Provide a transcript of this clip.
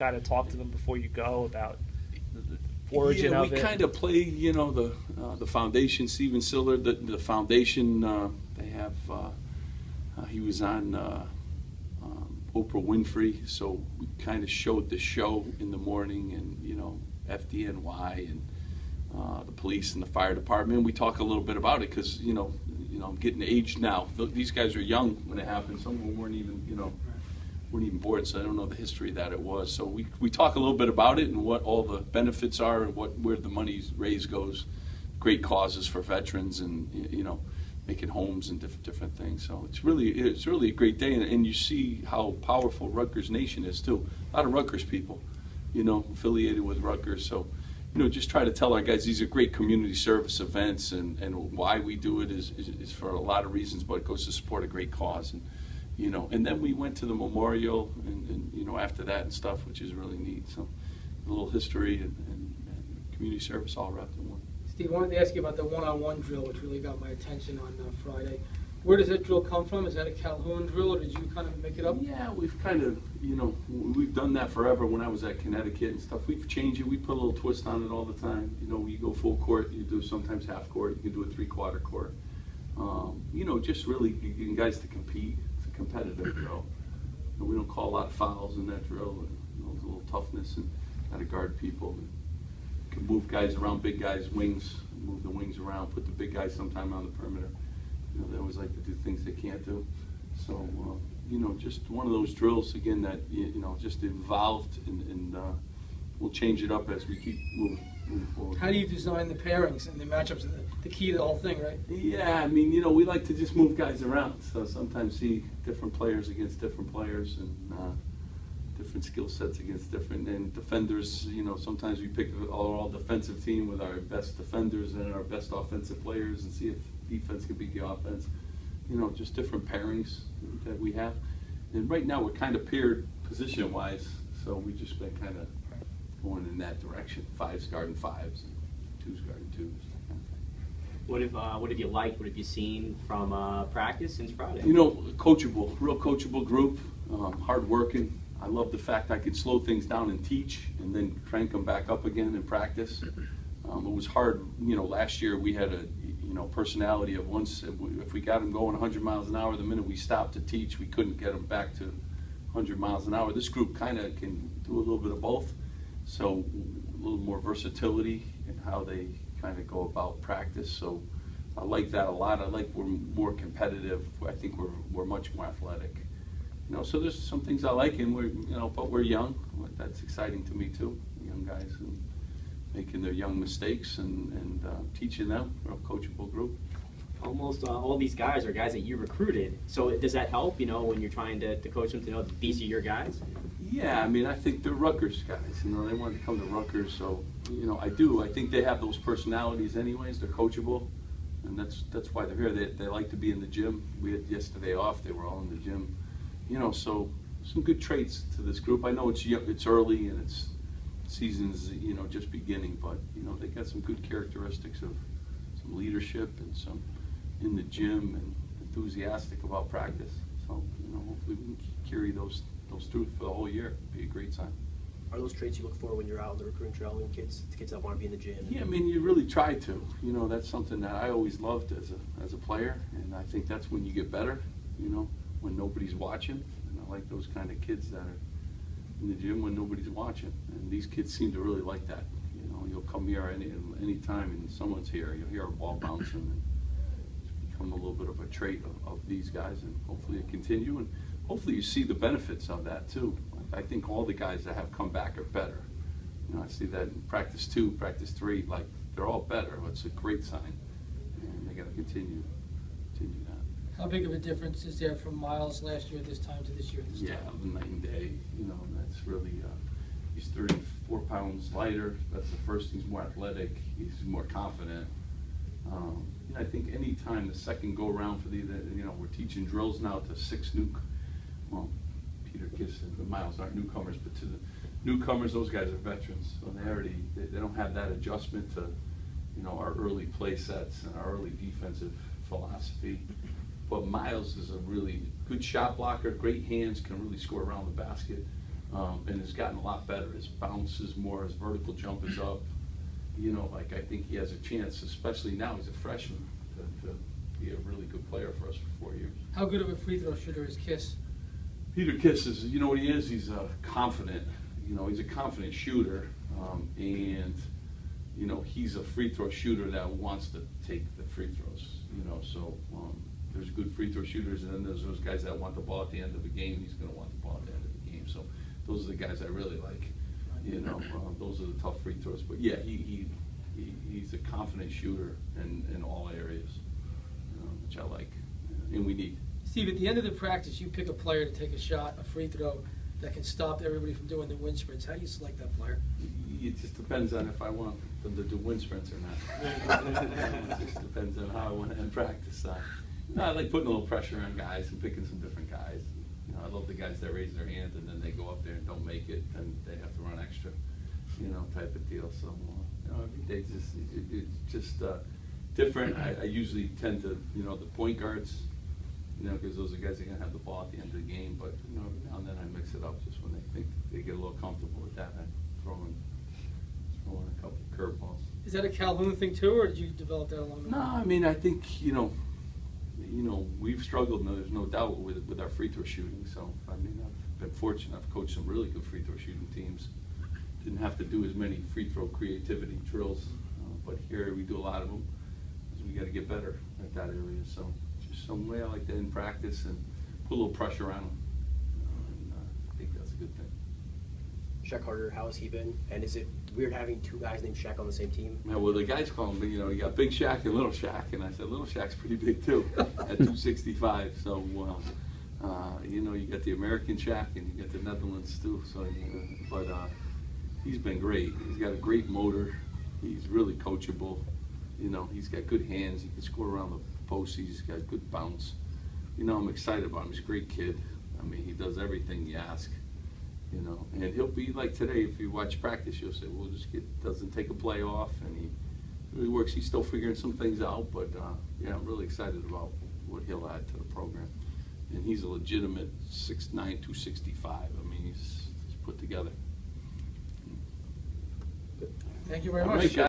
kind of talk to them before you go about the origin of it? We kind of play, you know, the foundation. Steven Siller, the foundation. They have. He was on Oprah Winfrey, so we kind of showed the show in the morning, and you know, FDNY and the police and the fire department. We talk a little bit about it because you know, I'm getting aged now. These guys are young when it happened. Some of them weren't even, you know, weren't even born, so I don't know the history that it was. So we talk a little bit about it and what all the benefits are and where the money raised goes. Great causes for veterans and you know, making homes and different things. So it's really a great day, and you see how powerful Rutgers Nation is too. A lot of Rutgers people, you know, affiliated with Rutgers. So you know, just try to tell our guys these are great community service events, and why we do it is for a lot of reasons, but it goes to support a great cause. And you know, and then we went to the memorial, and you know, after that and stuff, which is really neat. So a little history and community service all wrapped in one. Steve, I wanted to ask you about the one-on-one drill, which really got my attention on Friday. Where does that drill come from? Is that a Calhoun drill, or did you kind of make it up? Yeah, we've kind of, you know, we've done that forever. When I was at Connecticut and stuff, we've changed it. We put a little twist on it all the time. You know, you go full court, you do sometimes half court, you can do a three-quarter court. You know, just really getting guys to compete. It's a competitive drill. You know, we don't call a lot of fouls in that drill. You know, there's a little toughness and how to guard people. Can move guys around, big guys, wings, move the wings around, put the big guys sometime on the perimeter. You know, they always like to do things they can't do. So, you know, just one of those drills, again, that, you know, just evolved, and we'll change it up as we keep moving forward. How do you design the pairings and the matchups, the key to the whole thing, right? Yeah, I mean, you know, we like to just move guys around. So sometimes see different players against different players, and different skill sets against different, and defenders, you know, sometimes we pick an all defensive team with our best defenders and our best offensive players and see if defense can beat the offense. You know, just different pairings that we have. And right now we're kind of paired position-wise, so we've just been kind of going in that direction. Fives guarding fives, and twos guarding twos, that kind of thing. What have you liked? What have you seen from practice since Friday? You know, coachable, real coachable group, hard-working. I love the fact I could slow things down and teach, and then crank them back up again in practice. It was hard, you know. Last year we had a, you know, personality of once if we got them going 100 miles an hour, the minute we stopped to teach, we couldn't get them back to 100 miles an hour. This group kind of can do a little bit of both, so a little more versatility in how they kind of go about practice. So I like that a lot. I like we're more competitive. I think we're much more athletic. You know, so there's some things I like, and we're, you know, but we're young. That's exciting to me too. Young guys and making their young mistakes and teaching them. We're a coachable group. Almost all these guys are guys that you recruited. So does that help? You know, when you're trying to coach them to know that these are your guys? Yeah, I mean, I think they're Rutgers guys. You know, they want to come to Rutgers, so you know, I do. I think they have those personalities, anyways. They're coachable, and that's why they're here. They like to be in the gym. We had yesterday off. They were all in the gym. You know, so some good traits to this group. I know it's early and it's season's, you know, just beginning, but you know, they got some good characteristics of some leadership and some in the gym and enthusiastic about practice. So you know, hopefully we can carry those through for the whole year. It'd be a great sign. Are those traits you look for when you're out on the recruiting trail and kids that want to be in the gym? Yeah, I mean, you really try to. You know, that's something that I always loved as a player, and I think that's when you get better. You know, when nobody's watching, and I like those kind of kids that are in the gym when nobody's watching, and these kids seem to really like that. You know, you'll come here any time and someone's here, you'll hear a ball bouncing, and it's become a little bit of a trait of these guys, and hopefully it continue, and hopefully you see the benefits of that too. I think all the guys that have come back are better. You know, I see that in practice 2, practice 3, like they're all better. It's a great sign, and they got to continue that. How big of a difference is there from Miles last year this time to this year this time? Yeah, night and day. You know, that's really, he's 34 pounds lighter. That's the first. He's more athletic. He's more confident. You know, I think any time the second go around for you know, we're teaching drills now to 6 Peter Kiss and Miles aren't newcomers, but to the newcomers, those guys are veterans. So they don't have that adjustment to, you know, our early play sets and our early defensive philosophy. But Miles is a really good shot blocker, great hands, can really score around the basket. and has gotten a lot better. His bounce is more, his vertical jump is up. You know, like I think he has a chance, especially now he's a freshman, to be a really good player for us for 4 years. How good of a free throw shooter is Kiss? Peter Kiss is, you know what he is? He's a confident, you know, he's a confident shooter, and you know, he's a free throw shooter that wants to take the free throws. You know, so there's good free throw shooters, and then there's those guys that want the ball at the end of the game. He's going to want the ball at the end of the game. So those are the guys I really like. You know, those are the tough free throws. But yeah, he's a confident shooter in all areas, which I like, and we need. Steve, at the end of the practice, you pick a player to take a shot, a free throw, that can stop everybody from doing the wind sprints. How do you select that player? It just depends on if I want them to do wind sprints or not. It just depends on how I want to end practice. I like putting a little pressure on guys and picking some different guys. You know, I love the guys that raise their hand and then they go up there and don't make it, and they have to run extra, you know, type of deal. So, you know, every day it's just different. I usually tend to, you know, the point guards, you know, because those are guys that are going to have the ball at the end of the game. But, you know, every now and then I mix it up just when they think they get a little comfortable with that. I throw in a couple of curveballs. Is that a Calhoun thing too, or did you develop that along the way? No, I mean, I think, you know, we've struggled, there's no doubt, with our free throw shooting. So, I mean, I've been fortunate. I've coached some really good free throw shooting teams. Didn't have to do as many free throw creativity drills, but here we do a lot of them. We got to get better at that area. So, just some way I like to end practice and put a little pressure on them. And I think that's a good thing. Shaq Carter, how has he been? And is it weird having two guys named Shaq on the same team? Yeah, well, the guys call him, you know, you got Big Shaq and Little Shaq, and I said Little Shaq's pretty big too, at 265. So, you know, you got the American Shaq and you got the Netherlands too. So, but he's been great. He's got a great motor. He's really coachable. You know, he's got good hands. He can score around the post. He's got good bounce. You know, I'm excited about him. He's a great kid. I mean, he does everything you ask. You know, and he'll be like today. If you watch practice, you'll say, "Well, this kid doesn't take a play off," and he really works. He's still figuring some things out, but yeah, I'm really excited about what he'll add to the program. And he's a legitimate 6'9", 265. I mean, he's put together. Thank you very All much. right, guys.